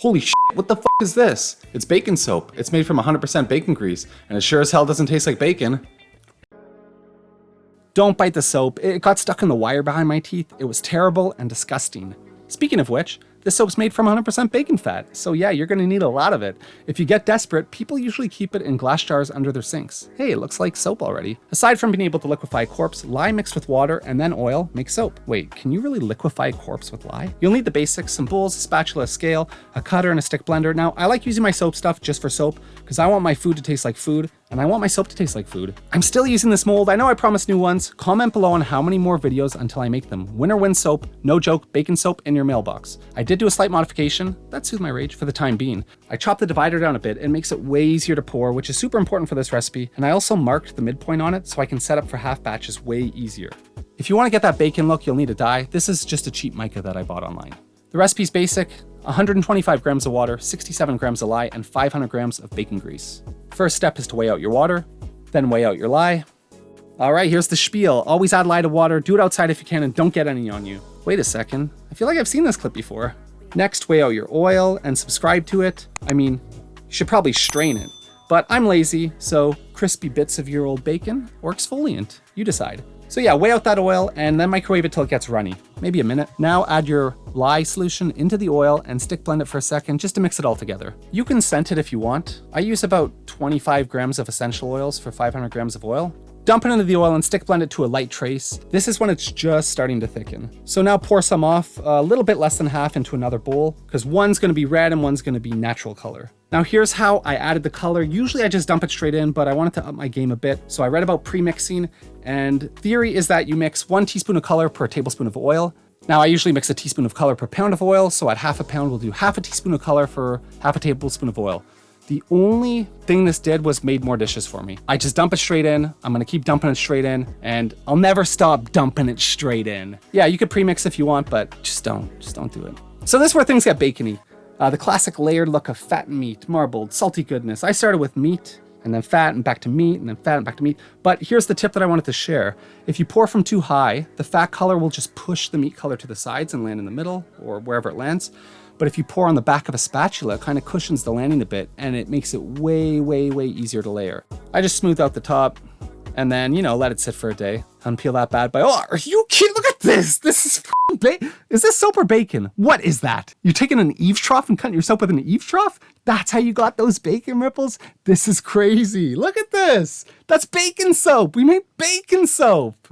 Holy shit, what the fuck is this? It's bacon soap. It's made from 100% bacon grease, and it sure as hell doesn't taste like bacon. Don't bite the soap. It got stuck in the wire behind my teeth. It was terrible and disgusting. Speaking of which, this soap's made from 100% bacon fat, so yeah, you're gonna need a lot of it. If you get desperate, people usually keep it in glass jars under their sinks. Hey, it looks like soap already. Aside from being able to liquefy a corpse, lye mixed with water and then oil makes soap. Wait, can you really liquefy a corpse with lye? You'll need the basics, some bowls, a spatula, a scale, a cutter, and a stick blender. Now, I like using my soap stuff just for soap, because I want my food to taste like food, and I want my soap to taste like food. I'm still using this mold. I know I promised new ones. Comment below on how many more videos until I make them. Winner wins soap, no joke, bacon soap in your mailbox. I did do a slight modification. That soothed my rage for the time being. I chopped the divider down a bit. It makes it way easier to pour, which is super important for this recipe. And I also marked the midpoint on it so I can set up for half batches way easier. If you want to get that bacon look, you'll need a dye. This is just a cheap mica that I bought online. The recipe's basic: 125 grams of water, 67 grams of lye, and 500 grams of bacon grease. First step is to weigh out your water, then weigh out your lye. All right, here's the spiel. Always add lye to water, do it outside if you can, and don't get any on you. Wait a second, I feel like I've seen this clip before. Next, weigh out your oil and subscribe to it. I mean, you should probably strain it, but I'm lazy, so crispy bits of your old bacon or exfoliant, you decide. So yeah, weigh out that oil and then microwave it till it gets runny, maybe a minute. Now add your lye solution into the oil and stick blend it for a second just to mix it all together. You can scent it if you want. I use about 25 grams of essential oils for 500 grams of oil. Dump it into the oil and stick blend it to a light trace. This is when it's just starting to thicken. So now pour some off, a little bit less than half, into another bowl, because one's gonna be red and one's gonna be natural color. Now here's how I added the color. Usually I just dump it straight in, but I wanted to up my game a bit. So I read about pre-mixing, and theory is that you mix 1 teaspoon of color per tablespoon of oil. Now I usually mix a teaspoon of color per pound of oil, so at half a pound we'll do half a teaspoon of color for half a tablespoon of oil. The only thing this did was made more dishes for me. I just dump it straight in. I'm gonna keep dumping it straight in, and I'll never stop dumping it straight in. Yeah, you could pre-mix if you want, but just don't do it. So this is where things get bacony. The classic layered look of fat and meat, marbled, salty goodness. I started with meat, and then fat, and back to meat, and then fat, and back to meat. But here's the tip that I wanted to share. If you pour from too high, the fat color will just push the meat color to the sides and land in the middle, or wherever it lands. But if you pour on the back of a spatula, it kind of cushions the landing a bit, and it makes it way, way, way easier to layer. I just smooth out the top, and then, let it sit for a day. Unpeel that bad boy. Oh, are you kidding? Look at this. This is is this soap or bacon? What is that? You're taking an eaves trough and cutting your soap with an eaves trough? That's how you got those bacon ripples? This is crazy. Look at this. That's bacon soap. We made bacon soap.